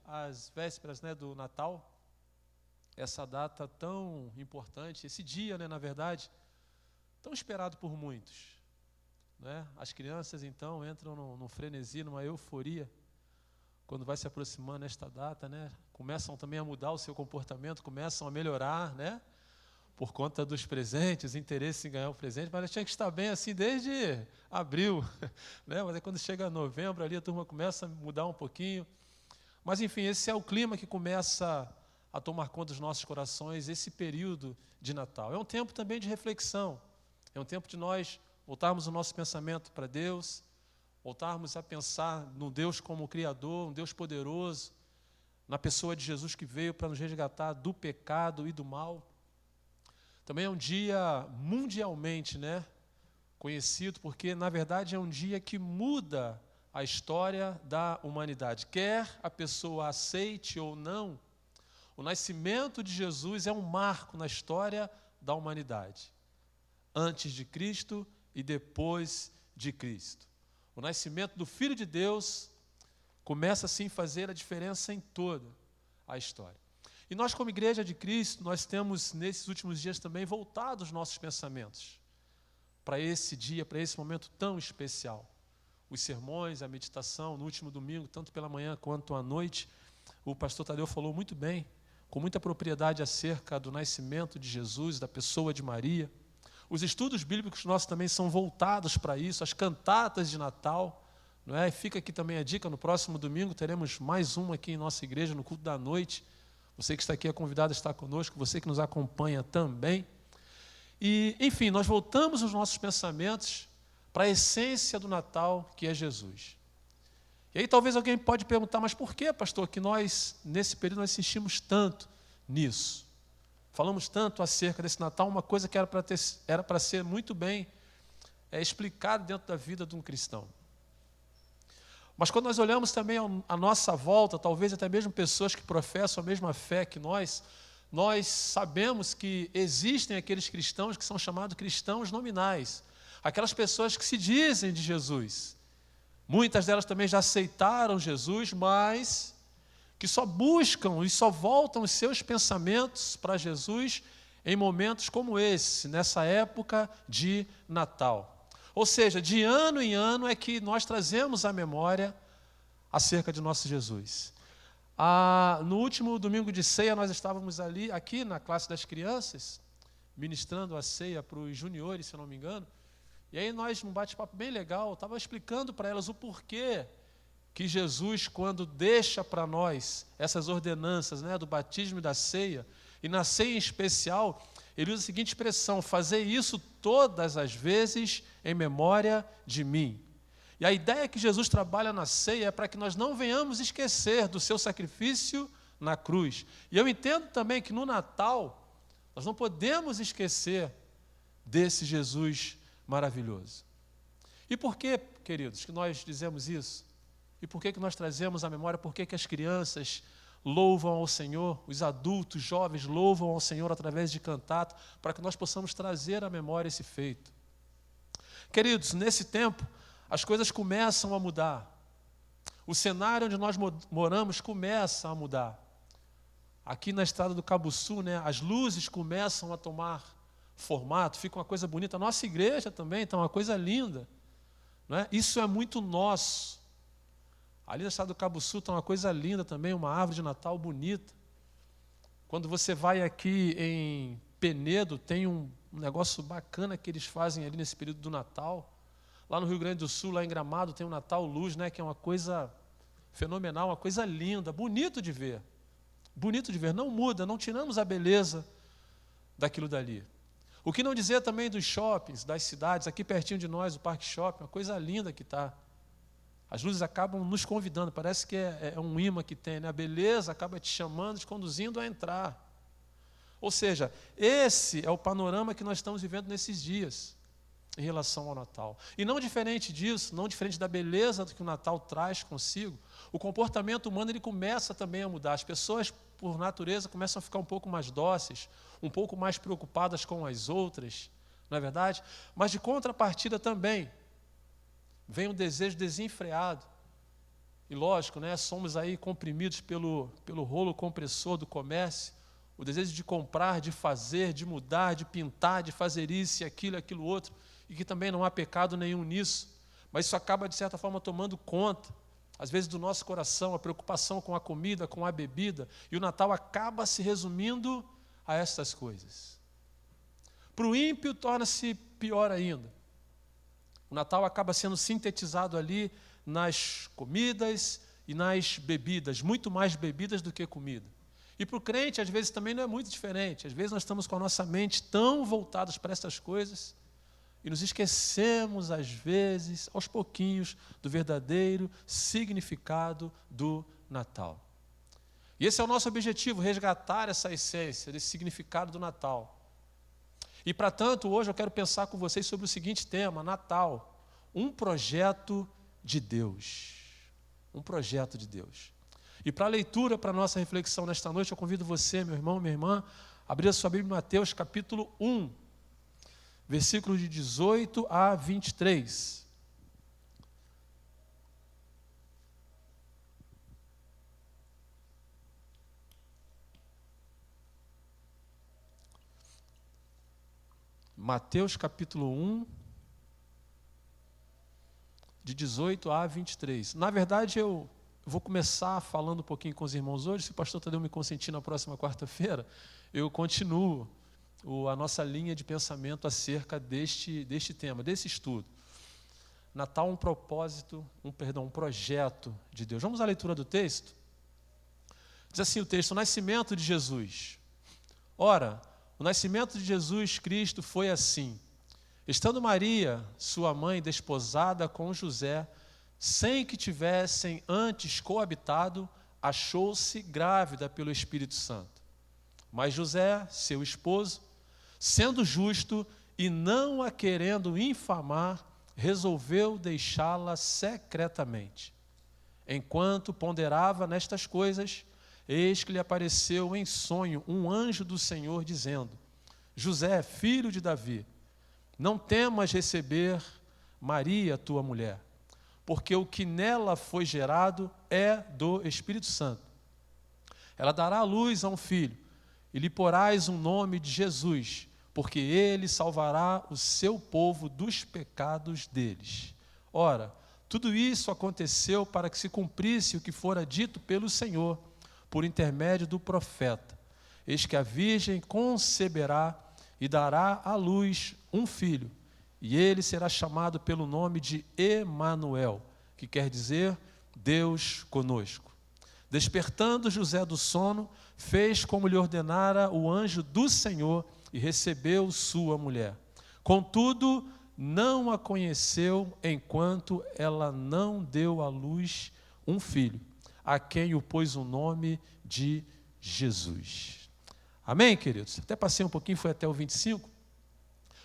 As vésperas, né, do Natal, essa data tão importante, esse dia, né, na verdade, tão esperado por muitos, né? As crianças, então, entram num frenesi, numa euforia, quando vai se aproximando esta data, né? Começam também a mudar o seu comportamento, começam a melhorar, né? Por conta dos presentes, interesse em ganhar o presente, mas tinha que estar bem assim desde abril, né? Mas aí quando chega novembro ali, a turma começa a mudar um pouquinho. Mas, enfim, esse é o clima que começa a tomar conta dos nossos corações, esse período de Natal. É um tempo também de reflexão, é um tempo de nós voltarmos o nosso pensamento para Deus, voltarmos a pensar no Deus como Criador, um Deus poderoso, na pessoa de Jesus que veio para nos resgatar do pecado e do mal. Também é um dia mundialmente, né, conhecido, porque, na verdade, é um dia que muda a história da humanidade. Quer a pessoa aceite ou não, o nascimento de Jesus é um marco na história da humanidade. Antes de Cristo e depois de Cristo. O nascimento do Filho de Deus começa assim a fazer a diferença em toda a história. E nós, como Igreja de Cristo, nós temos nesses últimos dias também voltado os nossos pensamentos para esse dia, para esse momento tão especial. Os sermões, a meditação, no último domingo, tanto pela manhã quanto à noite, o pastor Tadeu falou muito bem, com muita propriedade acerca do nascimento de Jesus, da pessoa de Maria. Os estudos bíblicos nossos também são voltados para isso, as cantatas de Natal, não é? E fica aqui também a dica, no próximo domingo teremos mais uma aqui em nossa igreja, no culto da noite. Você que está aqui é convidado a estar conosco, você que nos acompanha também. E, enfim, nós voltamos os nossos pensamentos para a essência do Natal, que é Jesus. E aí talvez alguém pode perguntar, mas por que, pastor, que nós, nesse período, nós insistimos tanto nisso? Falamos tanto acerca desse Natal, uma coisa que era para ser muito bem explicada dentro da vida de um cristão. Mas quando nós olhamos também à nossa volta, talvez até mesmo pessoas que professam a mesma fé que nós sabemos que existem aqueles cristãos que são chamados cristãos nominais, aquelas pessoas que se dizem de Jesus. Muitas delas também já aceitaram Jesus, mas que só buscam e só voltam os seus pensamentos para Jesus em momentos como esse, nessa época de Natal. Ou seja, de ano em ano é que nós trazemos a memória acerca de nosso Jesus. No último domingo de ceia, nós estávamos aqui na classe das crianças, ministrando a ceia para os juniores, se eu não me engano, e aí nós, num bate-papo bem legal, estava explicando para elas o porquê que Jesus, quando deixa para nós essas ordenanças, né, do batismo e da ceia, e na ceia em especial, ele usa a seguinte expressão: fazer isso todas as vezes em memória de mim. E a ideia que Jesus trabalha na ceia é para que nós não venhamos esquecer do seu sacrifício na cruz. E eu entendo também que no Natal, nós não podemos esquecer desse Jesus maravilhoso. E por que, queridos, que nós dizemos isso? E por que nós trazemos à memória? Por que as crianças louvam ao Senhor, os adultos, jovens louvam ao Senhor através de cantato, para que nós possamos trazer à memória esse feito. Queridos, nesse tempo, as coisas começam a mudar. O cenário onde nós moramos começa a mudar. Aqui na estrada do Cabuçu, né, as luzes começam a tomar formato, fica uma coisa bonita. A nossa igreja também está uma coisa linda, não é? Isso é muito nosso. Ali na estrada do Cabuçu está uma coisa linda também, uma árvore de Natal bonita. Quando você vai aqui em Penedo, tem um negócio bacana que eles fazem ali nesse período do Natal. Lá no Rio Grande do Sul, lá em Gramado, tem o Natal Luz, né, que é uma coisa fenomenal, uma coisa linda, bonito de ver. Bonito de ver, não muda, não tiramos a beleza daquilo dali. O que não dizer também dos shoppings, das cidades, aqui pertinho de nós, o Parque Shopping, uma coisa linda que está. As luzes acabam nos convidando, parece que é um imã que tem, né? A beleza acaba te chamando, te conduzindo a entrar. Ou seja, esse é o panorama que nós estamos vivendo nesses dias, em relação ao Natal. E não diferente disso, não diferente da beleza que o Natal traz consigo, o comportamento humano ele começa também a mudar. As pessoas, por natureza, começam a ficar um pouco mais dóceis, um pouco mais preocupadas com as outras, não é verdade? Mas de contrapartida também, vem um desejo desenfreado E lógico, né, somos aí comprimidos pelo rolo compressor do comércio, o desejo de comprar, de fazer, de mudar, de pintar, de fazer isso e aquilo outro, e que também não há pecado nenhum nisso, mas isso acaba, de certa forma, tomando conta, às vezes, do nosso coração, a preocupação com a comida, com a bebida, e o Natal acaba se resumindo a estas coisas. Para o ímpio, torna-se pior ainda. O Natal acaba sendo sintetizado ali nas comidas e nas bebidas, muito mais bebidas do que comida. E para o crente, às vezes, também não é muito diferente. Às vezes nós estamos com a nossa mente tão voltados para essas coisas e nos esquecemos, às vezes, aos pouquinhos, do verdadeiro significado do Natal. E esse é o nosso objetivo, resgatar essa essência, desse significado do Natal. E, para tanto, hoje eu quero pensar com vocês sobre o seguinte tema: Natal, um projeto de Deus. Um projeto de Deus. E para a leitura, para a nossa reflexão nesta noite, eu convido você, meu irmão, minha irmã, a abrir a sua Bíblia em Mateus, capítulo 1, versículos de 18 a 23. Mateus, capítulo 1, de 18 a 23. Na verdade, eu vou começar falando um pouquinho com os irmãos hoje. Se o pastor Tadeu me consentir na próxima quarta-feira, eu continuo a nossa linha de pensamento acerca deste tema, desse estudo. Natal, um propósito, um projeto de Deus. Vamos à leitura do texto? Diz assim o texto: o nascimento de Jesus. Ora, o nascimento de Jesus Cristo foi assim. Estando Maria, sua mãe, desposada com José, sem que tivessem antes coabitado, achou-se grávida pelo Espírito Santo. Mas José, seu esposo, sendo justo e não a querendo infamar, resolveu deixá-la secretamente. Enquanto ponderava nestas coisas, eis que lhe apareceu em sonho um anjo do Senhor, dizendo: José, filho de Davi, não temas receber Maria, tua mulher, porque o que nela foi gerado é do Espírito Santo. Ela dará à luz a um filho, e lhe porás um nome de Jesus, porque ele salvará o seu povo dos pecados deles. Ora, tudo isso aconteceu para que se cumprisse o que fora dito pelo Senhor, por intermédio do profeta. Eis que a virgem conceberá e dará à luz um filho, e ele será chamado pelo nome de Emanuel, que quer dizer Deus conosco. Despertando José do sono, fez como lhe ordenara o anjo do Senhor e recebeu sua mulher. Contudo, não a conheceu enquanto ela não deu à luz um filho, a quem o pôs o nome de Jesus. Amém, queridos? Até passei um pouquinho, foi até o 25.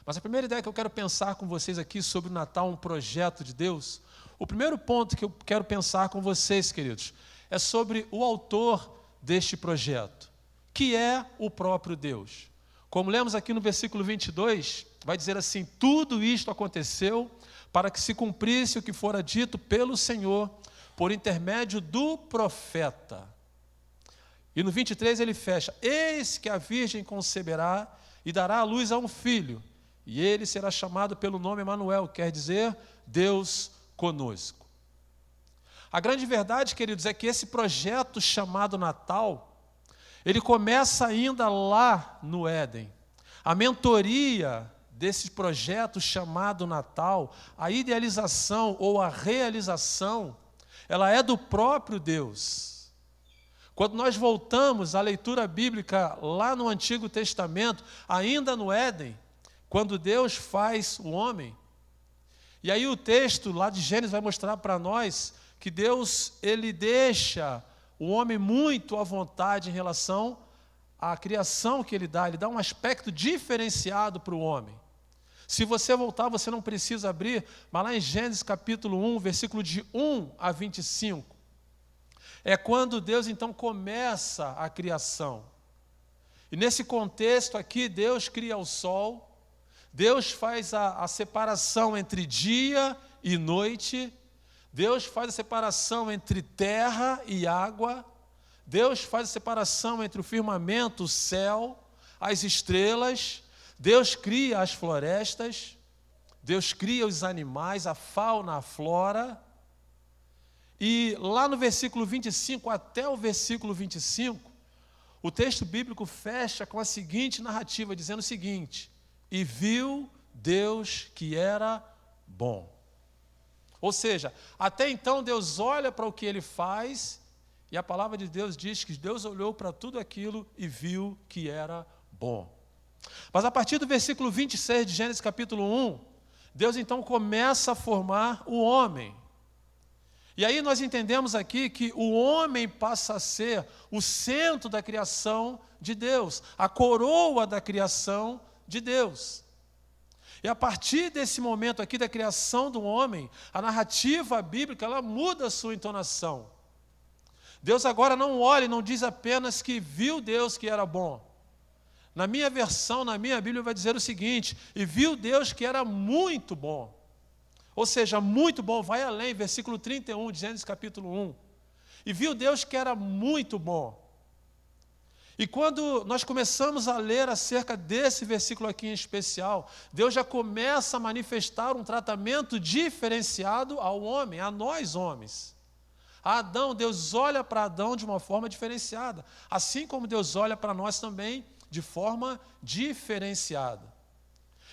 Mas a primeira ideia que eu quero pensar com vocês aqui sobre o Natal, um projeto de Deus, o primeiro ponto que eu quero pensar com vocês, queridos, é sobre o autor deste projeto, que é o próprio Deus. Como lemos aqui no versículo 22, vai dizer assim: tudo isto aconteceu para que se cumprisse o que fora dito pelo Senhor, por intermédio do profeta. E no 23 ele fecha: eis que a virgem conceberá e dará à luz a um filho, e ele será chamado pelo nome Emanuel, quer dizer Deus conosco. A grande verdade, queridos, é que esse projeto chamado Natal, ele começa ainda lá no Éden. A mentoria desse projeto chamado Natal, a idealização ou a realização, ela é do próprio Deus. Quando nós voltamos à leitura bíblica lá no Antigo Testamento, ainda no Éden, quando Deus faz o homem, e aí o texto lá de Gênesis vai mostrar para nós que Deus, ele deixa o homem muito à vontade em relação à criação que ele dá um aspecto diferenciado para o homem. Se você voltar, você não precisa abrir, mas lá em Gênesis capítulo 1, versículo de 1 a 25, é quando Deus então começa a criação. E nesse contexto aqui, Deus cria o sol, Deus faz a separação entre dia e noite, Deus faz a separação entre terra e água. Deus faz a separação entre o firmamento, o céu, as estrelas. Deus cria as florestas. Deus cria os animais, a fauna, a flora. E lá no versículo 25 até o versículo 25, o texto bíblico fecha com a seguinte narrativa, dizendo o seguinte: e viu Deus que era bom. Ou seja, até então Deus olha para o que Ele faz, e a palavra de Deus diz que Deus olhou para tudo aquilo e viu que era bom. Mas a partir do versículo 26 de Gênesis capítulo 1, Deus então começa a formar o homem. E aí nós entendemos aqui que o homem passa a ser o centro da criação de Deus, a coroa da criação de Deus. E a partir desse momento aqui da criação do homem, a narrativa bíblica, ela muda a sua entonação. Deus agora não olha e não diz apenas que viu Deus que era bom. Na minha versão, na minha Bíblia, vai dizer o seguinte: e viu Deus que era muito bom. Ou seja, muito bom, vai além, versículo 31 de Gênesis capítulo 1. E viu Deus que era muito bom. E quando nós começamos a ler acerca desse versículo aqui em especial, Deus já começa a manifestar um tratamento diferenciado ao homem, a nós homens. A Adão, Deus olha para Adão de uma forma diferenciada, assim como Deus olha para nós também de forma diferenciada.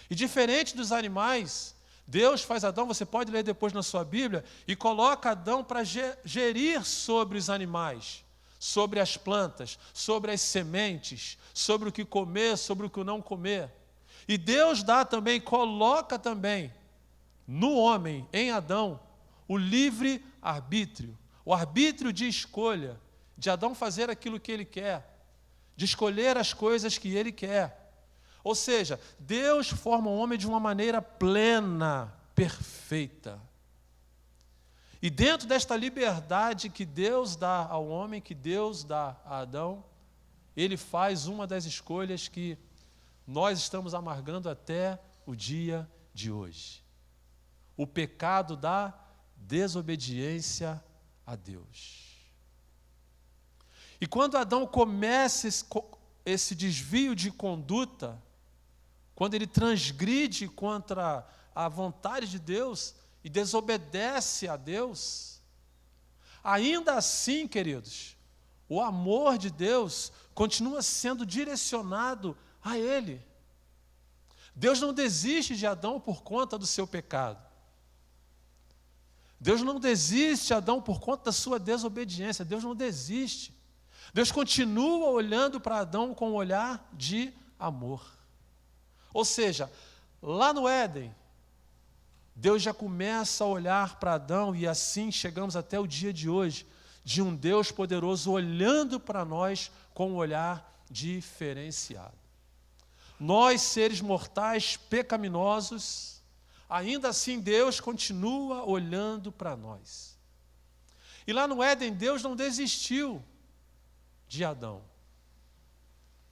E diferente dos animais, Deus faz Adão, você pode ler depois na sua Bíblia, e coloca Adão para gerir sobre os animais, sobre as plantas, sobre as sementes, sobre o que comer, sobre o que não comer. E Deus dá também, coloca também no homem, em Adão, o livre arbítrio, o arbítrio de escolha, de Adão fazer aquilo que ele quer, de escolher as coisas que ele quer. Ou seja, Deus forma o homem de uma maneira plena, perfeita. E dentro desta liberdade que Deus dá ao homem, que Deus dá a Adão, ele faz uma das escolhas que nós estamos amargando até o dia de hoje. O pecado da desobediência a Deus. E quando Adão começa esse desvio de conduta, quando ele transgride contra a vontade de Deus e desobedece a Deus, ainda assim, queridos, o amor de Deus continua sendo direcionado a ele. Deus não desiste de Adão por conta do seu pecado. Deus não desiste de Adão por conta da sua desobediência. Deus não desiste. Deus continua olhando para Adão com um olhar de amor. Ou seja, lá no Éden, Deus já começa a olhar para Adão, e assim chegamos até o dia de hoje, de um Deus poderoso olhando para nós com um olhar diferenciado. Nós, seres mortais, pecaminosos, ainda assim Deus continua olhando para nós. E lá no Éden, Deus não desistiu de Adão.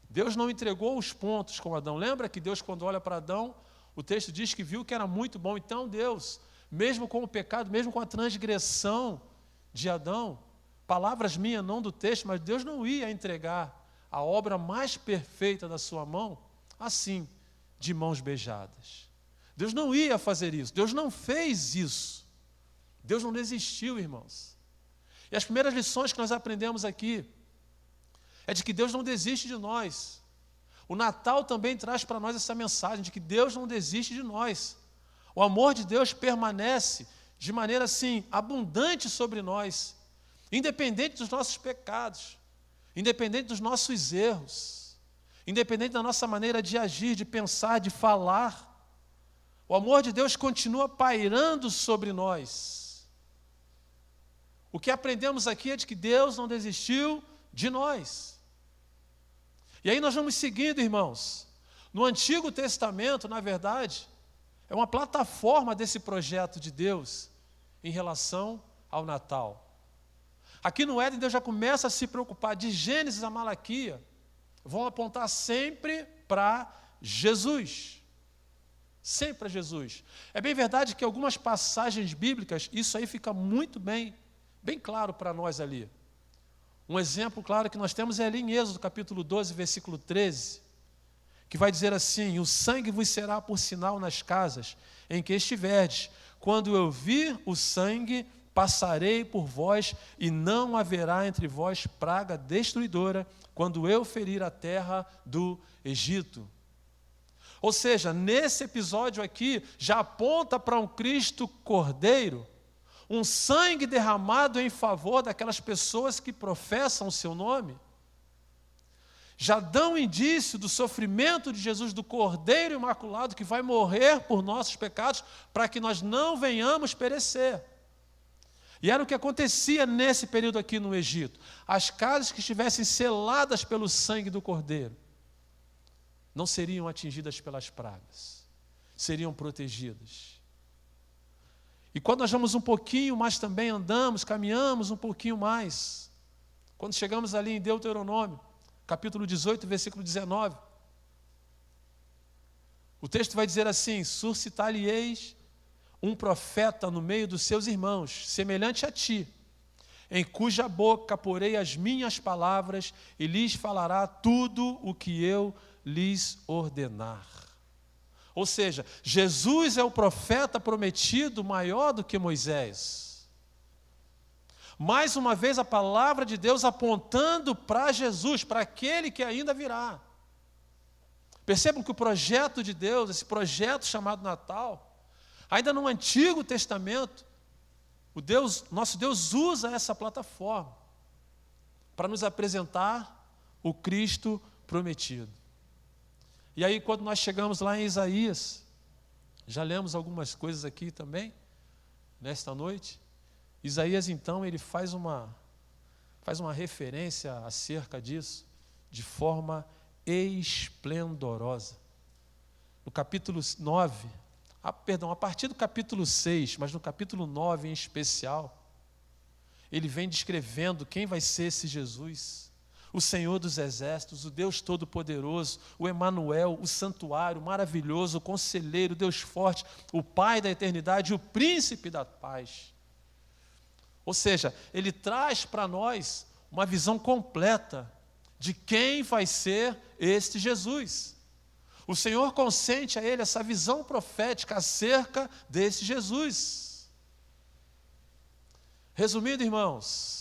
Deus não entregou os pontos com Adão. Lembra que Deus, quando olha para Adão, o texto diz que viu que era muito bom. Então Deus, mesmo com o pecado, mesmo com a transgressão de Adão, palavras minhas, não do texto, mas Deus não ia entregar a obra mais perfeita da sua mão, assim, de mãos beijadas. Deus não ia fazer isso. Deus não fez isso. Deus não desistiu, irmãos. E as primeiras lições que nós aprendemos aqui é de que Deus não desiste de nós. O Natal também traz para nós essa mensagem de que Deus não desiste de nós. O amor de Deus permanece de maneira assim abundante sobre nós, independente dos nossos pecados, independente dos nossos erros, independente da nossa maneira de agir, de pensar, de falar. O amor de Deus continua pairando sobre nós. O que aprendemos aqui é de que Deus não desistiu de nós. E aí nós vamos seguindo, irmãos. No Antigo Testamento, na verdade, é uma plataforma desse projeto de Deus em relação ao Natal. Aqui no Éden, Deus já começa a se preocupar. De Gênesis a Malaquia, vão apontar sempre para Jesus. Sempre a Jesus. É bem verdade que algumas passagens bíblicas, isso aí fica muito bem claro para nós ali. Um exemplo claro que nós temos é ali em Êxodo, capítulo 12, versículo 13, que vai dizer assim: o sangue vos será por sinal nas casas em que estiverdes. Quando eu vir o sangue, passarei por vós, e não haverá entre vós praga destruidora, quando eu ferir a terra do Egito. Ou seja, nesse episódio aqui, já aponta para um Cristo Cordeiro, um sangue derramado em favor daquelas pessoas que professam o seu nome. Já dão indício do sofrimento de Jesus, do Cordeiro Imaculado, que vai morrer por nossos pecados, para que nós não venhamos perecer. E era o que acontecia nesse período aqui no Egito. As casas que estivessem seladas pelo sangue do Cordeiro não seriam atingidas pelas pragas, seriam protegidas. E quando nós vamos um pouquinho mais também, andamos, caminhamos um pouquinho mais, quando chegamos ali em Deuteronômio, capítulo 18, versículo 19, o texto vai dizer assim: suscitar-lhe-eis um profeta no meio dos seus irmãos, semelhante a ti, em cuja boca porei as minhas palavras, e lhes falará tudo o que eu lhes ordenar. Ou seja, Jesus é o profeta prometido maior do que Moisés. Mais uma vez a palavra de Deus apontando para Jesus, para aquele que ainda virá. Percebam que o projeto de Deus, esse projeto chamado Natal, ainda no Antigo Testamento, nosso Deus usa essa plataforma para nos apresentar o Cristo prometido. E aí, quando nós chegamos lá em Isaías, já lemos algumas coisas aqui também, nesta noite. Isaías, então, ele faz uma referência acerca disso, de forma esplendorosa. No capítulo 9, a partir do capítulo 6, mas no capítulo 9 em especial, ele vem descrevendo quem vai ser esse Jesus, o Senhor dos Exércitos, o Deus Todo-Poderoso, o Emanuel, o Santuário maravilhoso, o Conselheiro, o Deus Forte, o Pai da eternidade, o Príncipe da paz. Ou seja, ele traz para nós uma visão completa de quem vai ser este Jesus. O Senhor concede a ele essa visão profética acerca desse Jesus. Resumindo, irmãos,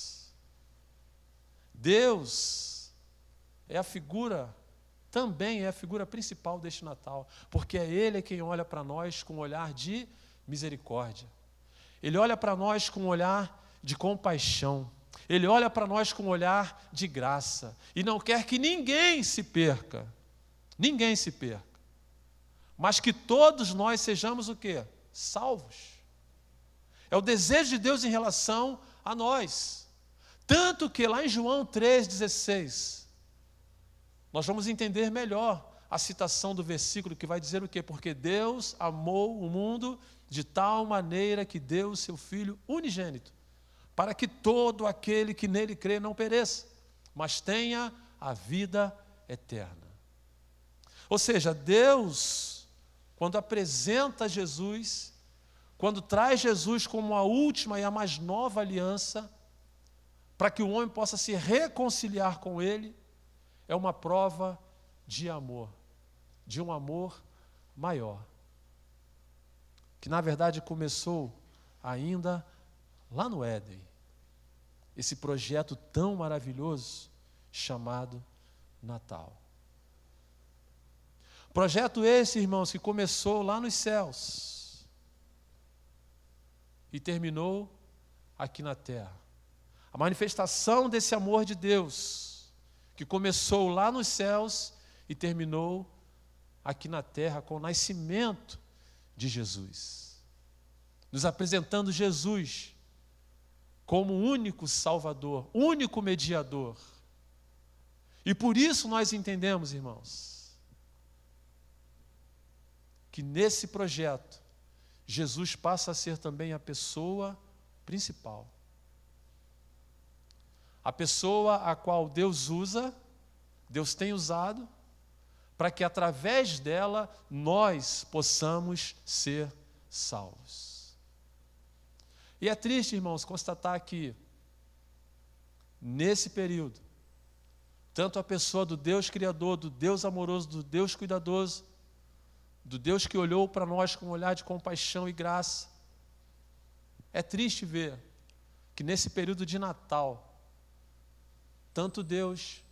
Deus também é a figura principal deste Natal, porque é Ele quem olha para nós com um olhar de misericórdia. Ele olha para nós com um olhar de compaixão. Ele olha para nós com um olhar de graça. E não quer que ninguém se perca. Ninguém se perca. Mas que todos nós sejamos o quê? Salvos. É o desejo de Deus em relação a nós. Tanto que lá em João 3,16, nós vamos entender melhor a citação do versículo que vai dizer o quê? Porque Deus amou o mundo de tal maneira que deu o seu Filho unigênito, para que todo aquele que nele crê não pereça, mas tenha a vida eterna. Ou seja, Deus, quando apresenta Jesus, quando traz Jesus como a última e a mais nova aliança, para que o homem possa se reconciliar com Ele, é uma prova de amor, de um amor maior, que na verdade começou ainda lá no Éden, esse projeto tão maravilhoso chamado Natal. Projeto esse, irmãos, que começou lá nos céus e terminou aqui na terra. A manifestação desse amor de Deus, que começou lá nos céus e terminou aqui na terra com o nascimento de Jesus. Nos apresentando Jesus como o único Salvador, único mediador. E por isso nós entendemos, irmãos, que nesse projeto, Jesus passa a ser também a pessoa principal. A pessoa a qual Deus usa, Deus tem usado, para que através dela nós possamos ser salvos. E é triste, irmãos, constatar que nesse período, tanto a pessoa do Deus Criador, do Deus amoroso, do Deus cuidadoso, do Deus que olhou para nós com um olhar de compaixão e graça, é triste ver que nesse período de Natal, tanto Deus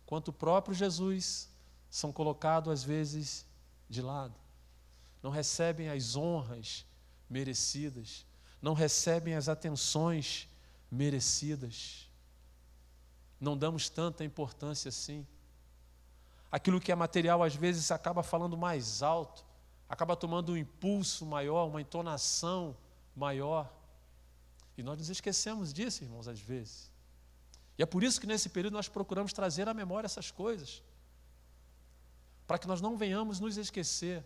quanto o próprio Jesus são colocados às vezes de lado. Não recebem as honras merecidas, não recebem as atenções merecidas. Não damos tanta importância assim. Aquilo que é material às vezes acaba falando mais alto, acaba tomando um impulso maior, uma entonação maior. E nós nos esquecemos disso, irmãos, às vezes. E é por isso que nesse período nós procuramos trazer à memória essas coisas, para que nós não venhamos nos esquecer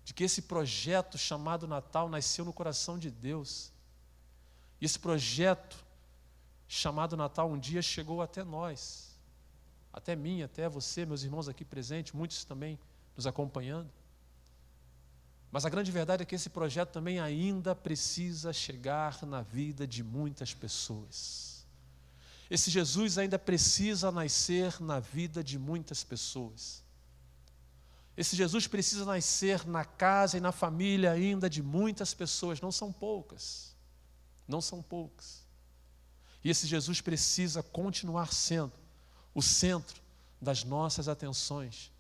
de que esse projeto chamado Natal nasceu no coração de Deus. E esse projeto chamado Natal um dia chegou até nós, até mim, até você, meus irmãos aqui presentes, muitos também nos acompanhando. Mas a grande verdade é que esse projeto também ainda precisa chegar na vida de muitas pessoas. Esse Jesus ainda precisa nascer na vida de muitas pessoas. Esse Jesus precisa nascer na casa e na família ainda de muitas pessoas, não são poucas. Não são poucas. E esse Jesus precisa continuar sendo o centro das nossas atenções,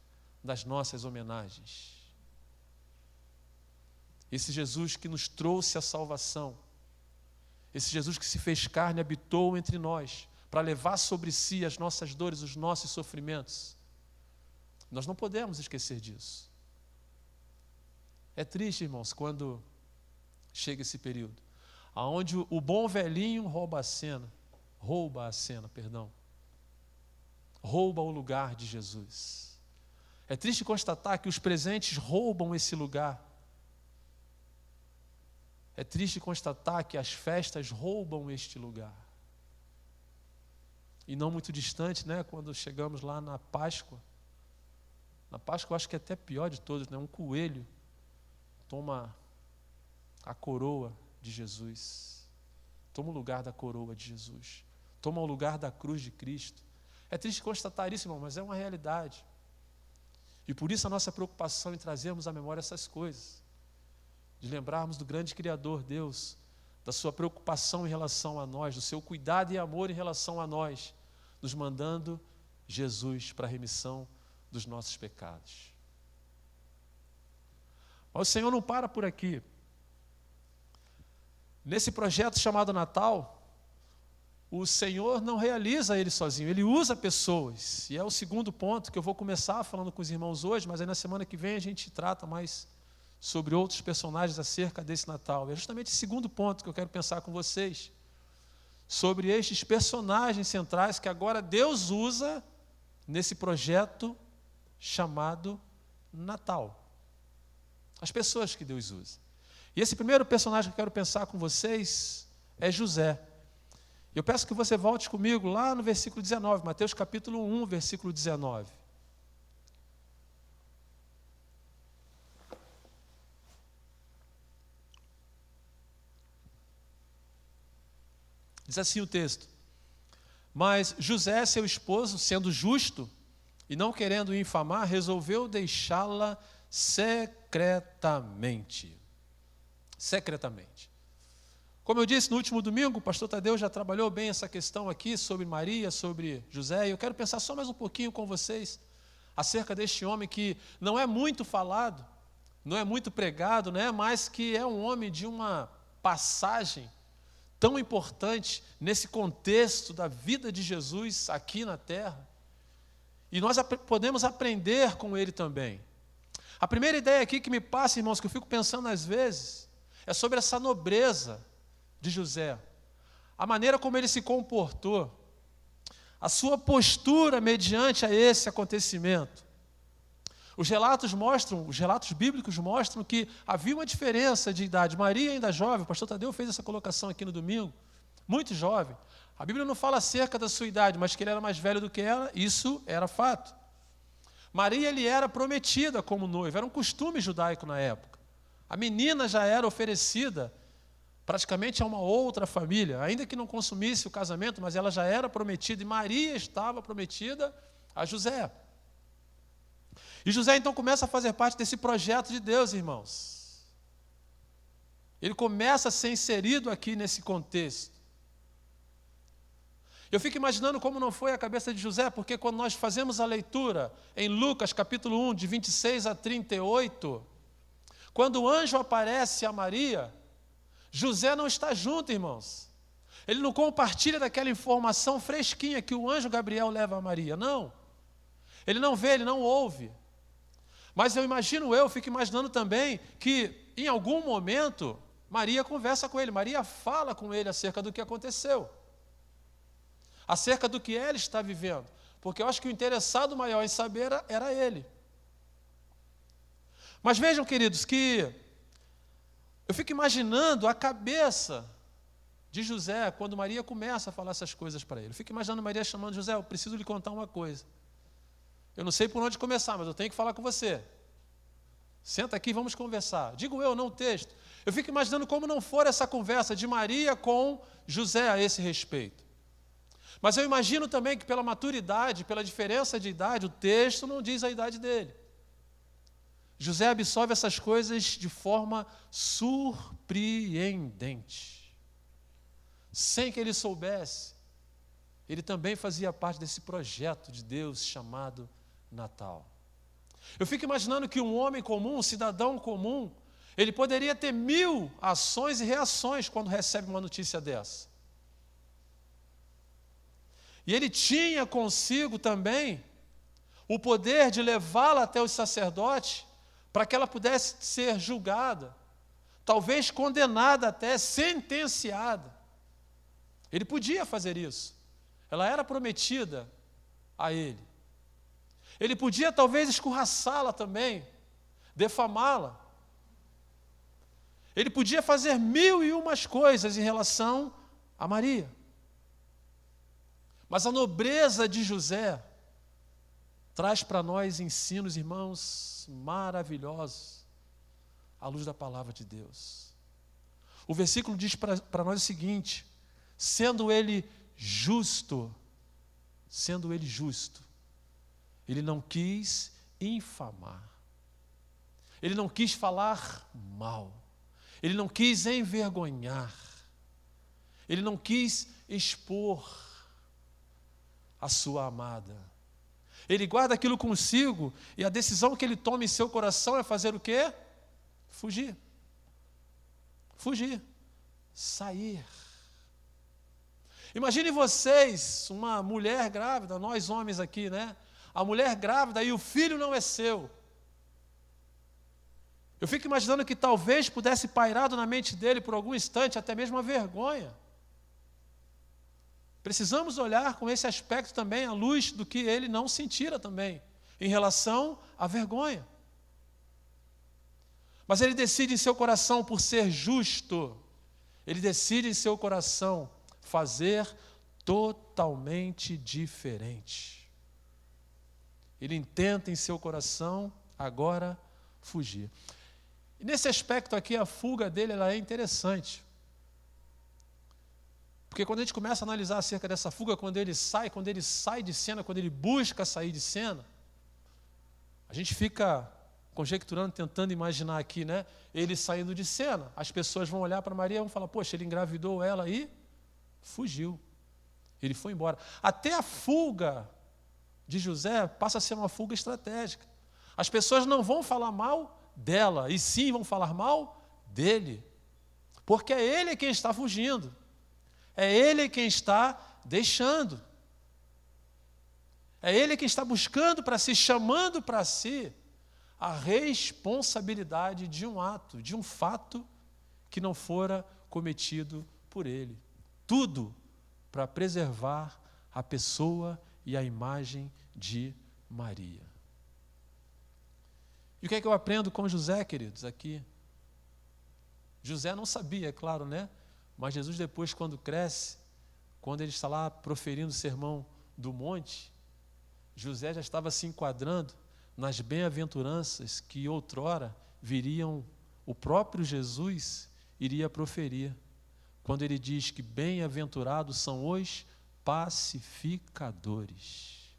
das nossas homenagens. Esse Jesus que nos trouxe a salvação, esse Jesus que se fez carne e habitou entre nós, para levar sobre si as nossas dores, os nossos sofrimentos. Nós não podemos esquecer disso. É triste, irmãos, quando chega esse período, onde o bom velhinho rouba o lugar de Jesus. É triste constatar que os presentes roubam esse lugar. É triste constatar que as festas roubam este lugar. E não muito distante, né, quando chegamos lá na Páscoa. Na Páscoa eu acho que é até pior de todos, né? Um coelho toma a coroa de Jesus. Toma o lugar da coroa de Jesus. Toma o lugar da cruz de Cristo. É triste constatar isso, irmão, mas é uma realidade. E por isso a nossa preocupação em trazermos à memória essas coisas. De lembrarmos do grande Criador, Deus, da sua preocupação em relação a nós, do seu cuidado e amor em relação a nós, nos mandando Jesus para a remissão dos nossos pecados. Mas o Senhor não para por aqui. Nesse projeto chamado Natal, o Senhor não realiza ele sozinho, Ele usa pessoas. E é o segundo ponto que eu vou começar falando com os irmãos hoje, mas aí na semana que vem a gente trata mais sobre outros personagens acerca desse Natal. É justamente esse segundo ponto que eu quero pensar com vocês, sobre estes personagens centrais que agora Deus usa nesse projeto chamado Natal. As pessoas que Deus usa. E esse primeiro personagem que eu quero pensar com vocês é José. Eu peço que você volte comigo lá no versículo 19, Mateus capítulo 1, versículo 19. Diz assim o texto: mas José, seu esposo, sendo justo e não querendo o infamar, resolveu deixá-la secretamente. Secretamente. Como eu disse no último domingo, o pastor Tadeu já trabalhou bem essa questão aqui sobre Maria, sobre José, e eu quero pensar só mais um pouquinho com vocês acerca deste homem que não é muito falado, não é muito pregado, né, mas que é um homem de uma passagem tão importante nesse contexto da vida de Jesus aqui na terra. E nós podemos aprender com ele também. A primeira ideia aqui que me passa, irmãos, que eu fico pensando às vezes, é sobre essa nobreza de José. A maneira como ele se comportou, a sua postura mediante a esse acontecimento. Os relatos bíblicos mostram que havia uma diferença de idade. Maria ainda jovem, o pastor Tadeu fez essa colocação aqui no domingo, muito jovem. A Bíblia não fala acerca da sua idade, mas que ele era mais velho do que ela, isso era fato. Maria lhe era prometida como noiva, era um costume judaico na época. A menina já era oferecida praticamente a uma outra família, ainda que não consumisse o casamento, mas ela já era prometida, e Maria estava prometida a José. E José então começa a fazer parte desse projeto de Deus, irmãos. Ele começa a ser inserido aqui nesse contexto. Eu fico imaginando como não foi a cabeça de José, porque quando nós fazemos a leitura em Lucas capítulo 1, de 26 a 38, quando o anjo aparece a Maria, José não está junto, irmãos. Ele não compartilha daquela informação fresquinha que o anjo Gabriel leva a Maria, não. Ele não vê, ele não ouve. Mas eu fico imaginando também que em algum momento Maria conversa com ele, Maria fala com ele acerca do que aconteceu, acerca do que ela está vivendo, porque eu acho que o interessado maior em saber era ele. Mas vejam, queridos, que eu fico imaginando a cabeça de José quando Maria começa a falar essas coisas para ele. Eu fico imaginando Maria chamando José: eu preciso lhe contar uma coisa. Eu não sei por onde começar, mas eu tenho que falar com você. Senta aqui e vamos conversar. Digo eu, não o texto. Eu fico imaginando como não for essa conversa de Maria com José a esse respeito. Mas eu imagino também que pela maturidade, pela diferença de idade, o texto não diz a idade dele. José absorve essas coisas de forma surpreendente. Sem que ele soubesse, ele também fazia parte desse projeto de Deus chamado Natal. Eu fico imaginando que um homem comum, um cidadão comum, ele poderia ter 1000 ações e reações quando recebe uma notícia dessa. E ele tinha consigo também o poder de levá-la até os sacerdotes para que ela pudesse ser julgada, talvez condenada até, sentenciada. Ele podia fazer isso. Ela era prometida a ele. Ele podia talvez escorraçá-la também, defamá-la. Ele podia fazer 1001 coisas em relação a Maria. Mas a nobreza de José traz para nós ensinos, irmãos, maravilhosos, à luz da palavra de Deus. O versículo diz para nós o seguinte: sendo ele justo, ele não quis infamar, ele não quis falar mal, ele não quis envergonhar, ele não quis expor a sua amada. Ele guarda aquilo consigo e a decisão que ele toma em seu coração é fazer o quê? Fugir. Fugir. Sair. Imagine vocês, uma mulher grávida, nós homens aqui, né? A mulher grávida e o filho não é seu. Eu fico imaginando que talvez pudesse pairado na mente dele por algum instante até mesmo a vergonha. Precisamos olhar com esse aspecto também à luz do que ele não sentira também, em relação à vergonha. Mas ele decide em seu coração, por ser justo, ele decide em seu coração fazer totalmente diferente. Ele intenta em seu coração agora fugir. E nesse aspecto aqui, a fuga dele ela é interessante. Porque quando a gente começa a analisar acerca dessa fuga, quando ele sai de cena, quando ele busca sair de cena, a gente fica conjecturando, tentando imaginar aqui, né? Ele saindo de cena. As pessoas vão olhar para Maria e vão falar: poxa, ele engravidou ela e fugiu. Ele foi embora. Até a fuga de José passa a ser uma fuga estratégica. As pessoas não vão falar mal dela, e sim vão falar mal dele. Porque é ele quem está fugindo. É ele quem está deixando. É ele quem está buscando para si, chamando para si a responsabilidade de um ato, de um fato que não fora cometido por ele. Tudo para preservar a pessoa e a imagem de Maria. E o que é que eu aprendo com José, queridos, aqui? José não sabia, é claro, né? Mas Jesus depois, quando cresce, quando ele está lá proferindo o sermão do monte, José já estava se enquadrando nas bem-aventuranças que outrora viriam, o próprio Jesus iria proferir, quando ele diz que bem-aventurados são os pacificadores.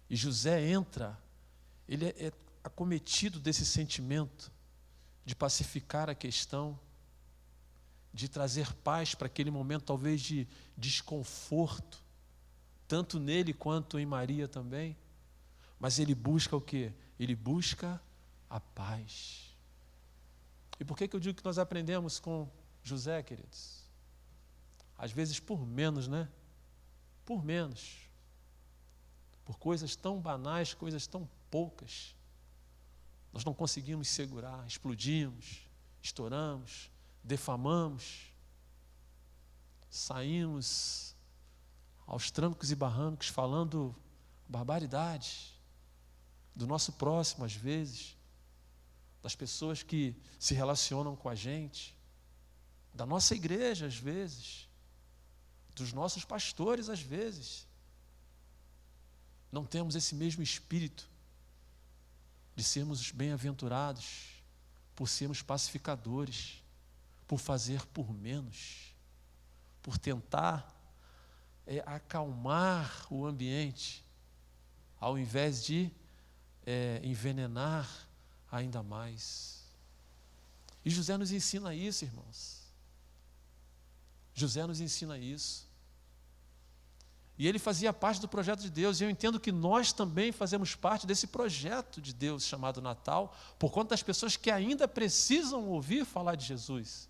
E José entra, ele é acometido desse sentimento de pacificar a questão, de trazer paz para aquele momento talvez de desconforto, tanto nele quanto em Maria também. Mas ele busca o quê? Ele busca a paz. E por que eu digo que nós aprendemos com José, queridos? Às vezes por menos, né? Por menos. Por coisas tão banais, coisas tão poucas. Nós não conseguimos segurar, explodimos, estouramos, defamamos, saímos aos trancos e barrancos falando barbaridades do nosso próximo, às vezes, das pessoas que se relacionam com a gente, da nossa igreja, às vezes, dos nossos pastores, às vezes. Não temos esse mesmo espírito de sermos bem-aventurados, por sermos pacificadores, por fazer por menos, por tentar acalmar o ambiente, ao invés de envenenar ainda mais. E José nos ensina isso, irmãos. José nos ensina isso. E ele fazia parte do projeto de Deus, e eu entendo que nós também fazemos parte desse projeto de Deus chamado Natal, por conta das pessoas que ainda precisam ouvir falar de Jesus.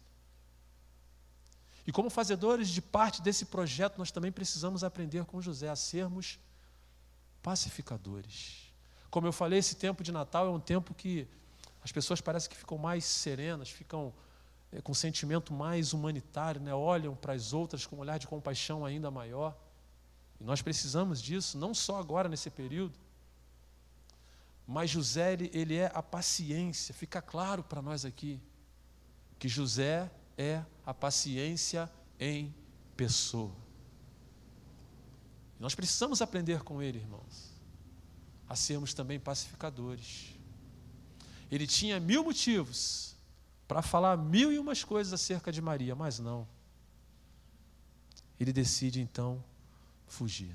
E como fazedores de parte desse projeto, nós também precisamos aprender com José a sermos pacificadores. Como eu falei, esse tempo de Natal é um tempo que as pessoas parecem que ficam mais serenas, ficam com um sentimento mais humanitário, né? Olham para as outras com um olhar de compaixão ainda maior. E nós precisamos disso, não só agora nesse período, mas José, ele é a paciência. Fica claro para nós aqui que José é a paciência em pessoa. Nós precisamos aprender com ele, irmãos, a sermos também pacificadores. Ele tinha 1000 motivos para falar 1001 coisas acerca de Maria, mas não. Ele decide então fugir.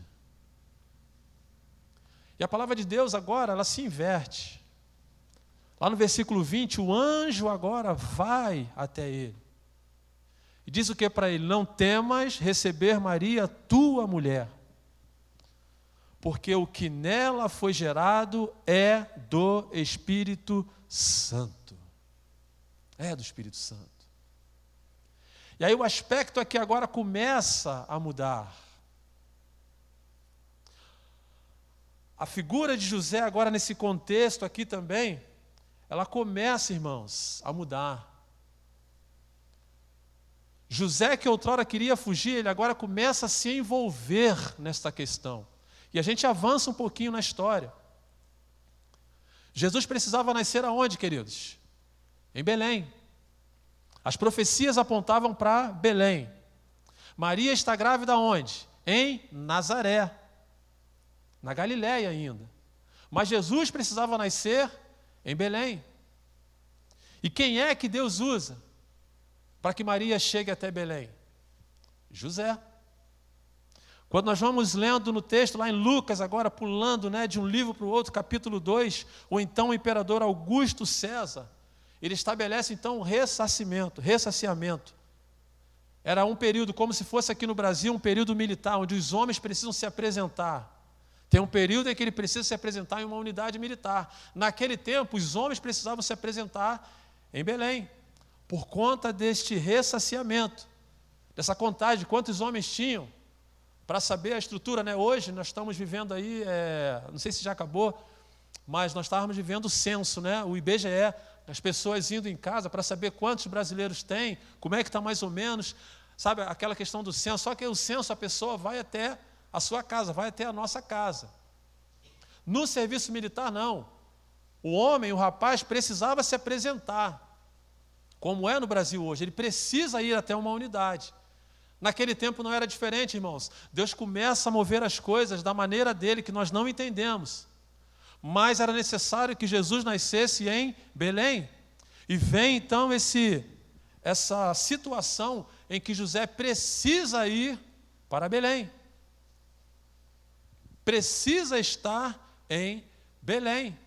E a palavra de Deus agora, ela se inverte. Lá no versículo 20, o anjo agora vai até ele. E diz o que para ele? Não temas receber Maria, tua mulher, porque o que nela foi gerado é do Espírito Santo. É do Espírito Santo. E aí o aspecto aqui agora começa a mudar. A figura de José agora nesse contexto aqui também, ela começa, irmãos, a mudar. José, que outrora queria fugir, ele agora começa a se envolver nesta questão. E a gente avança um pouquinho na história. Jesus precisava nascer aonde, queridos? Em Belém. As profecias apontavam para Belém. Maria está grávida aonde? Em Nazaré, na Galiléia ainda. Mas Jesus precisava nascer em Belém. E quem é que Deus usa para que Maria chegue até Belém? José. Quando nós vamos lendo no texto, lá em Lucas, agora pulando, né, de um livro para o outro, capítulo 2, ou então o imperador Augusto César, ele estabelece então o ressaciamento. Era um período, como se fosse aqui no Brasil, um período militar, onde os homens precisam se apresentar. Tem um período em que ele precisa se apresentar em uma unidade militar. Naquele tempo, os homens precisavam se apresentar em Belém, por conta deste ressaciamento, dessa contagem de quantos homens tinham, para saber a estrutura, né? Hoje nós estamos vivendo aí, não sei se já acabou, mas nós estávamos vivendo o censo, né? O IBGE, as pessoas indo em casa para saber quantos brasileiros tem, como é que está mais ou menos, sabe, aquela questão do censo. Só que o censo, a pessoa vai até a sua casa, vai até a nossa casa. No serviço militar, não. O homem, o rapaz, precisava se apresentar, como é no Brasil hoje. Ele precisa ir até uma unidade. Naquele tempo não era diferente, irmãos. Deus começa a mover as coisas da maneira dele, que nós não entendemos. mas era necessário que Jesus nascesse em Belém. E vem então essa situação em que José precisa ir para Belém. Precisa estar em Belém.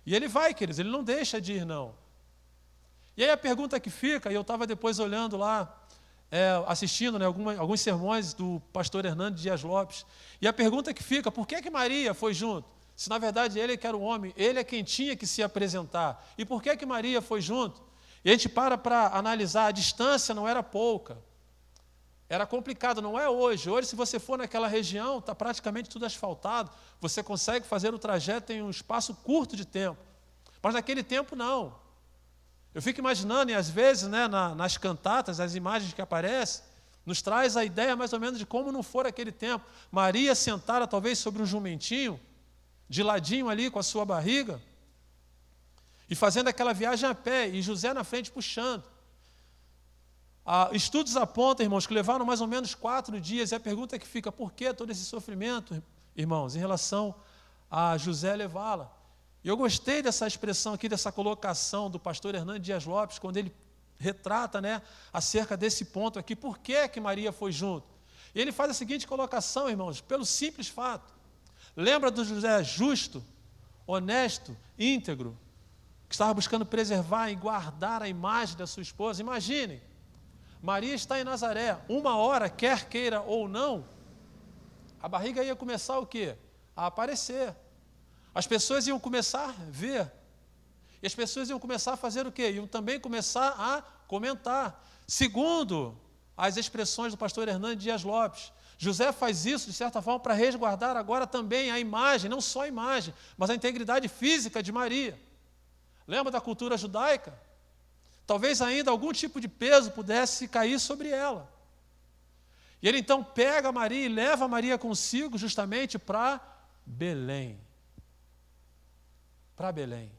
E ele vai, queridos, ele não deixa de ir, não. E aí a pergunta que fica, e eu estava depois olhando lá, assistindo, né, alguns sermões do pastor Hernando Dias Lopes, e a pergunta que fica, por que Maria foi junto? Se na verdade ele que era o homem, ele é quem tinha que se apresentar. E por que Maria foi junto? E a gente para analisar, a distância não era pouca. Era complicado, não é hoje. Hoje, se você for naquela região, está praticamente tudo asfaltado, você consegue fazer o trajeto em um espaço curto de tempo. Mas naquele tempo, não. Eu fico imaginando, e às vezes, né, nas cantatas, as imagens que aparecem, nos traz a ideia mais ou menos de como não for aquele tempo. Maria sentada talvez sobre um jumentinho, de ladinho ali com a sua barriga, e fazendo aquela viagem a pé, e José na frente puxando. Estudos apontam, irmãos, que levaram mais ou menos 4 dias, e a pergunta que fica, por que todo esse sofrimento, irmãos, em relação a José levá-la? E eu gostei dessa expressão aqui, dessa colocação do pastor Hernando Dias Lopes, quando ele retrata, né, acerca desse ponto aqui, por que Maria foi junto? E ele faz a seguinte colocação, irmãos, pelo simples fato. Lembra do José justo, honesto, íntegro, que estava buscando preservar e guardar a imagem da sua esposa? Imaginem, Maria está em Nazaré, 1 hora, quer queira ou não, a barriga ia começar o quê? A aparecer. As pessoas iam começar a ver. E as pessoas iam começar a fazer o quê? Iam também começar a comentar. Segundo as expressões do pastor Hernando Dias Lopes, José faz isso, de certa forma, para resguardar agora também a imagem, não só a imagem, mas a integridade física de Maria. Lembra da cultura judaica? Talvez ainda algum tipo de peso pudesse cair sobre ela. E ele então pega Maria e leva Maria consigo justamente para Belém. Para Belém.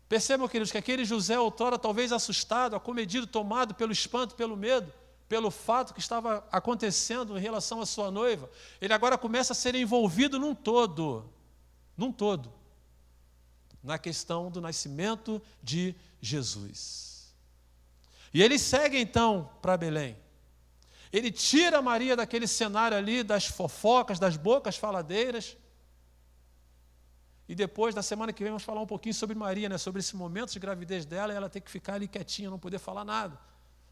Percebam, queridos, que aquele José outrora talvez assustado, acomedido, tomado pelo espanto, pelo medo, pelo fato que estava acontecendo em relação à sua noiva, ele agora começa a ser envolvido num todo, na questão do nascimento de Jesus. E ele segue então para Belém. Ele tira Maria daquele cenário ali, das fofocas, das bocas faladeiras. E depois, na semana que vem, vamos falar um pouquinho sobre Maria, né? Sobre esse momento de gravidez dela, e ela ter que ficar ali quietinha, não poder falar nada.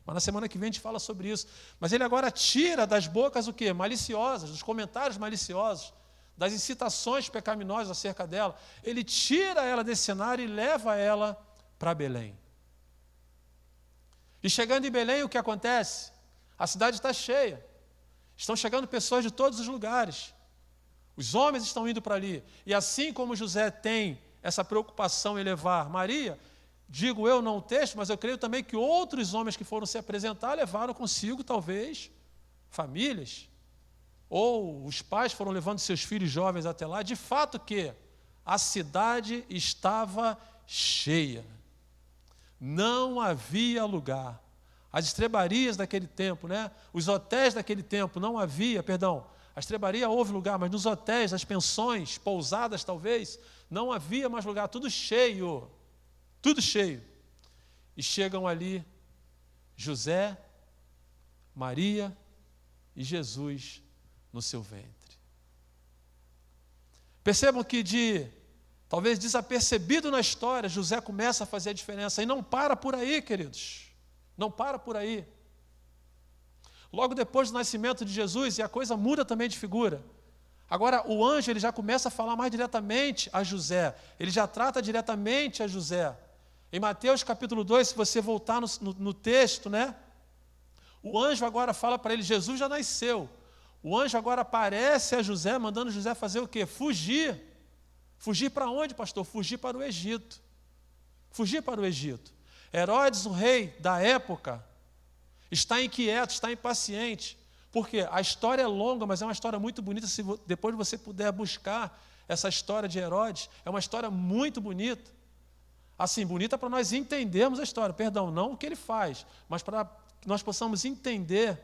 Mas na semana que vem a gente fala sobre isso. Mas ele agora tira das bocas o quê? Maliciosas, dos comentários maliciosos, das incitações pecaminosas acerca dela. Ele tira ela desse cenário e leva ela para Belém. E chegando em Belém, o que acontece? A cidade está cheia. Estão chegando pessoas de todos os lugares. Os homens estão indo para ali. E assim como José tem essa preocupação em levar Maria, digo eu, não o texto, mas eu creio também que outros homens que foram se apresentar levaram consigo, talvez, famílias. Ou os pais foram levando seus filhos jovens até lá. De fato que a cidade estava cheia. Não havia lugar. As estrebarias daquele tempo, né? Os hotéis daquele tempo, não havia, a estrebaria houve lugar, mas nos hotéis, as pensões, pousadas talvez, não havia mais lugar, tudo cheio. E chegam ali José, Maria e Jesus no seu ventre. Percebam que talvez desapercebido na história, José começa a fazer a diferença. E não para por aí, queridos. Não para por aí. Logo depois do nascimento de Jesus, e a coisa muda também de figura. Agora, o anjo ele já começa a falar mais diretamente a José. Ele já trata diretamente a José. Em Mateus capítulo 2, se você voltar no texto, né? O anjo agora fala para ele, Jesus já nasceu. O anjo agora aparece a José, mandando José fazer o quê? Fugir. Fugir para onde, pastor? Fugir para o Egito. Fugir para o Egito. Herodes, o rei da época, está inquieto, está impaciente. Porque a história é longa, mas é uma história muito bonita. Se depois você puder buscar essa história de Herodes, é uma história muito bonita. Assim, bonita para nós entendermos a história. Perdão, não o que ele faz, mas para que nós possamos entender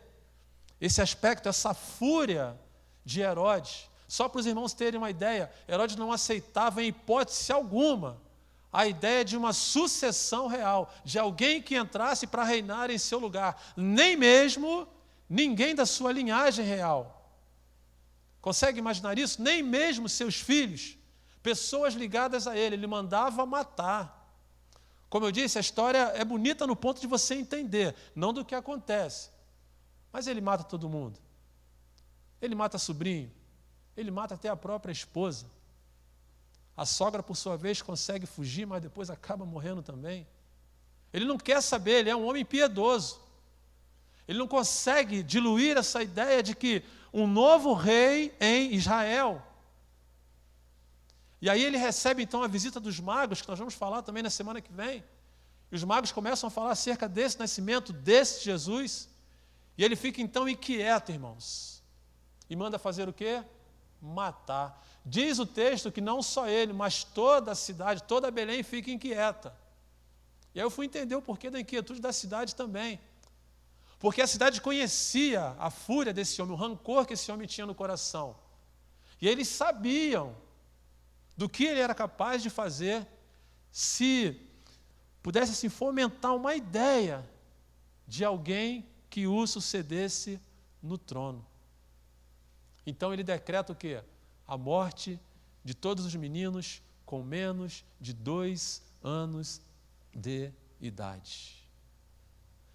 esse aspecto, essa fúria de Herodes. Só para os irmãos terem uma ideia, Herodes não aceitava em hipótese alguma a ideia de uma sucessão real, de alguém que entrasse para reinar em seu lugar, nem mesmo ninguém da sua linhagem real. Consegue imaginar isso? Nem mesmo seus filhos, pessoas ligadas a ele mandava matar. Como eu disse, a história é bonita no ponto de você entender, não do que acontece. Mas ele mata todo mundo. Ele mata sobrinho, ele mata até a própria esposa. A sogra, por sua vez, consegue fugir, mas depois acaba morrendo também. Ele não quer saber, ele é um homem piedoso. Ele não consegue diluir essa ideia de que um novo rei em Israel. E aí ele recebe então a visita dos magos, que nós vamos falar também na semana que vem. E os magos começam a falar acerca desse nascimento, desse Jesus. E ele fica então inquieto, irmãos. E manda fazer o quê? Matar. Diz o texto que não só ele, mas toda a cidade, toda Belém fica inquieta. E aí eu fui entender o porquê da inquietude da cidade também. Porque a cidade conhecia a fúria desse homem, o rancor que esse homem tinha no coração. E eles sabiam do que ele era capaz de fazer se pudesse assim, fomentar uma ideia de alguém que o sucedesse no trono. Então ele decreta o quê? A morte de todos os meninos com menos de 2 anos de idade.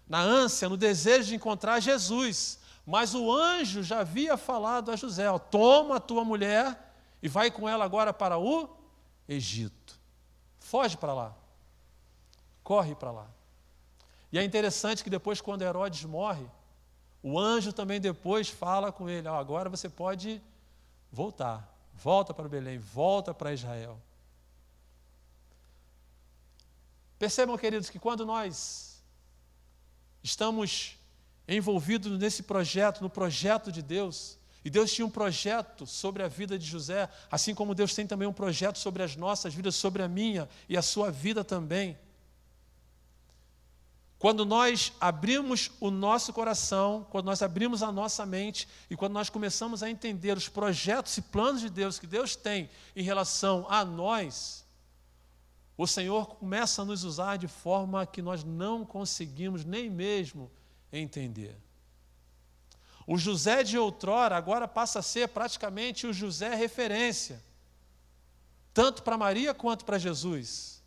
Na ânsia, no desejo de encontrar Jesus, mas o anjo já havia falado a José, ó, toma a tua mulher e vai com ela agora para o Egito. Foge para lá. Corre para lá. E é interessante que depois, quando Herodes morre, o anjo também depois fala com ele, ó, agora você pode voltar. Volta para Belém, volta para Israel. Percebam, queridos, que quando nós estamos envolvidos nesse projeto, no projeto de Deus, e Deus tinha um projeto sobre a vida de José, assim como Deus tem também um projeto sobre as nossas vidas, sobre a minha e a sua vida também. Quando nós abrimos o nosso coração, quando nós abrimos a nossa mente e quando nós começamos a entender os projetos e planos de Deus que Deus tem em relação a nós, o Senhor começa a nos usar de forma que nós não conseguimos nem mesmo entender. O José de outrora agora passa a ser praticamente o José referência, tanto para Maria quanto para Jesus.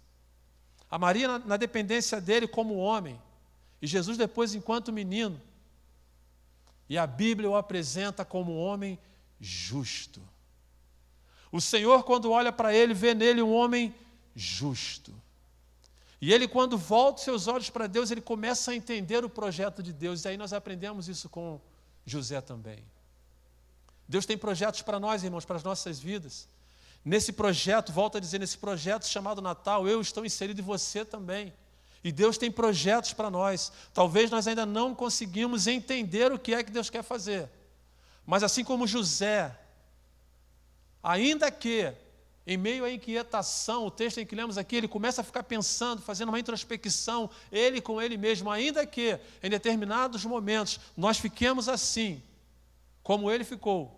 A Maria na dependência dele como homem, e Jesus depois enquanto menino. E a Bíblia o apresenta como um homem justo. O Senhor, quando olha para ele, vê nele um homem justo. E ele, quando volta seus olhos para Deus, ele começa a entender o projeto de Deus. E aí nós aprendemos isso com José também. Deus tem projetos para nós, irmãos, para as nossas vidas. Nesse projeto, volto a dizer, nesse projeto chamado Natal, eu estou inserido e você também. E Deus tem projetos para nós. Talvez nós ainda não conseguimos entender o que é que Deus quer fazer. Mas assim como José, ainda que em meio à inquietação, o texto em que lemos aqui, ele começa a ficar pensando, fazendo uma introspecção, ele com ele mesmo, ainda que em determinados momentos nós fiquemos assim, como ele ficou.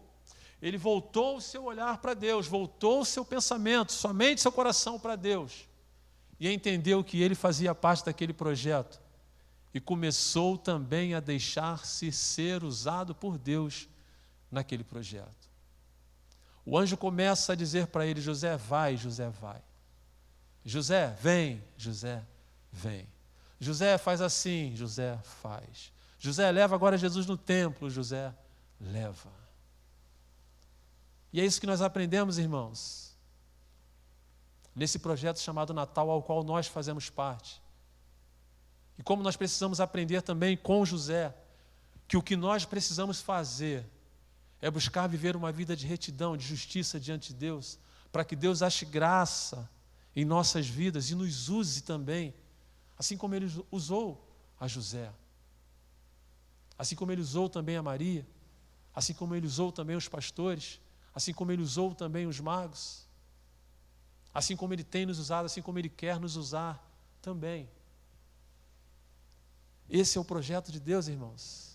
Ele voltou o seu olhar para Deus, voltou o seu pensamento, somente seu coração para Deus. E entendeu que ele fazia parte daquele projeto. E começou também a deixar-se ser usado por Deus naquele projeto. O anjo começa a dizer para ele, José, vai, José, vai. José, vem, José, vem. José, faz assim, José, faz. José, leva agora Jesus no templo, José, leva. E é isso que nós aprendemos, irmãos, nesse projeto chamado Natal, ao qual nós fazemos parte. E como nós precisamos aprender também com José, que o que nós precisamos fazer é buscar viver uma vida de retidão, de justiça diante de Deus, para que Deus ache graça em nossas vidas e nos use também, assim como Ele usou a José, assim como Ele usou também a Maria, assim como Ele usou também os pastores, assim como Ele usou também os magos, assim como Ele tem nos usado, assim como Ele quer nos usar também. Esse é o projeto de Deus, irmãos.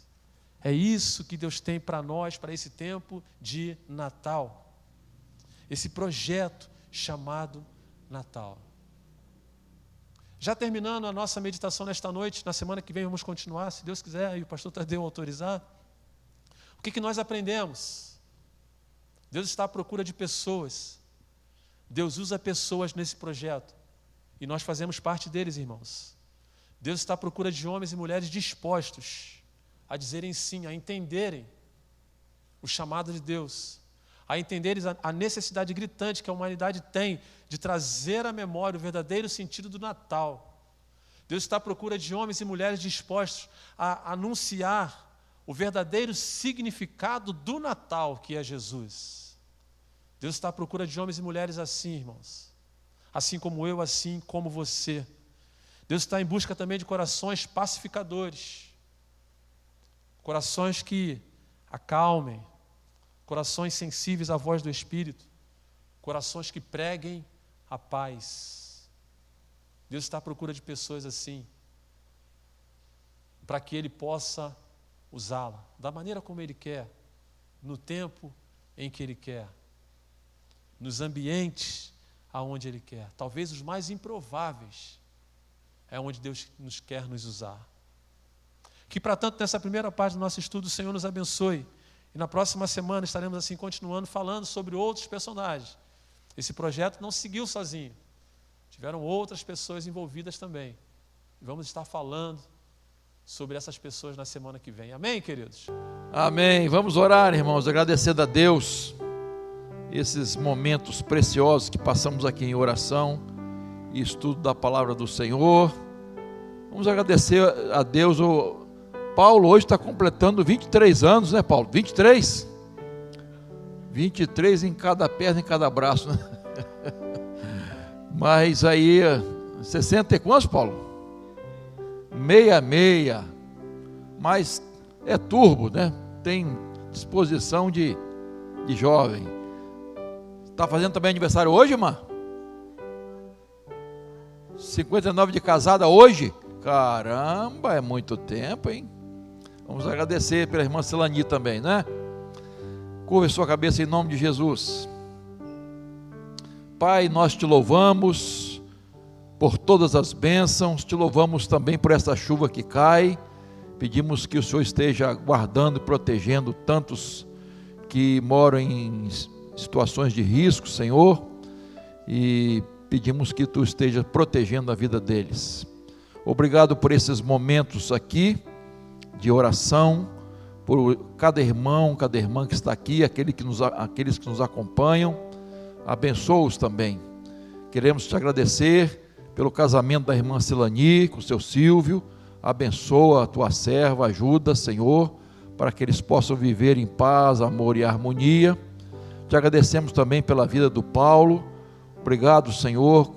É isso que Deus tem para nós, para esse tempo de Natal. esse projeto chamado Natal. Já terminando a nossa meditação nesta noite, na semana que vem vamos continuar, se Deus quiser, e o pastor Tadeu autorizar. O que nós aprendemos? Deus está à procura de pessoas. Deus usa pessoas nesse projeto. E nós fazemos parte deles, irmãos. Deus está à procura de homens e mulheres dispostos a dizerem sim, a entenderem o chamado de Deus, a entenderem a necessidade gritante que a humanidade tem de trazer à memória o verdadeiro sentido do Natal. Deus está à procura de homens e mulheres dispostos a anunciar o verdadeiro significado do Natal, que é Jesus. Deus está à procura de homens e mulheres assim, irmãos. Assim como eu, assim como você. Deus está em busca também de corações pacificadores. Corações que acalmem. Corações sensíveis à voz do Espírito. Corações que preguem a paz. Deus está à procura de pessoas assim, para que Ele possa usá-la da maneira como Ele quer, no tempo em que Ele quer, nos ambientes aonde Ele quer. Talvez os mais improváveis é onde Deus quer nos usar. Que, para tanto, nessa primeira parte do nosso estudo, o Senhor nos abençoe. E na próxima semana estaremos assim continuando falando sobre outros personagens. Esse projeto não seguiu sozinho. Tiveram outras pessoas envolvidas também. E vamos estar falando sobre essas pessoas na semana que vem. Amém, queridos? Amém. Vamos orar, irmãos, agradecendo a Deus esses momentos preciosos que passamos aqui em oração e estudo da palavra do Senhor. Vamos agradecer a Deus. O Paulo hoje está completando 23 anos, né, Paulo? 23? 23 em cada perna, em cada braço, né? Mas aí, 60 e quantos, Paulo? 66. Mas é turbo, né? Tem disposição de jovem. Está fazendo também aniversário hoje, irmã? 59 de casada hoje? Caramba, é muito tempo, hein? Vamos agradecer pela irmã Celani também, né? Curva sua cabeça em nome de Jesus. Pai, nós te louvamos por todas as bênçãos, te louvamos também por essa chuva que cai. Pedimos que o Senhor esteja guardando e protegendo tantos que moram em situações de risco, Senhor, e pedimos que tu esteja protegendo a vida deles. Obrigado por esses momentos aqui de oração, por cada irmão, cada irmã que está aqui, aqueles que nos acompanham. Abençoa-os também. Queremos te agradecer pelo casamento da irmã Celani com o seu Silvio. Abençoa a tua serva, ajuda, Senhor, para que eles possam viver em paz, amor e harmonia. Te agradecemos também pela vida do Paulo. Obrigado, Senhor.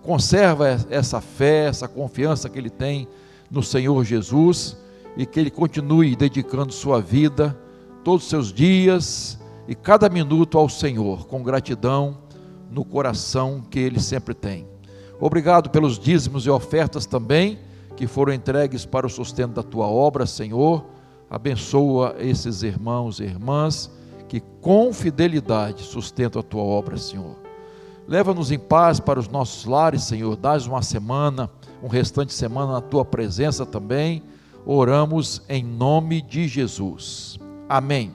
Conserva essa fé, essa confiança que ele tem no Senhor Jesus, e que ele continue dedicando sua vida, todos os seus dias e cada minuto ao Senhor, com gratidão no coração que ele sempre tem. Obrigado pelos dízimos e ofertas também, que foram entregues para o sustento da tua obra, Senhor. Abençoa esses irmãos e irmãs que com fidelidade sustentam a tua obra, Senhor. Leva-nos em paz para os nossos lares, Senhor. Dá-nos uma semana, um restante de semana na tua presença também. Oramos em nome de Jesus. Amém.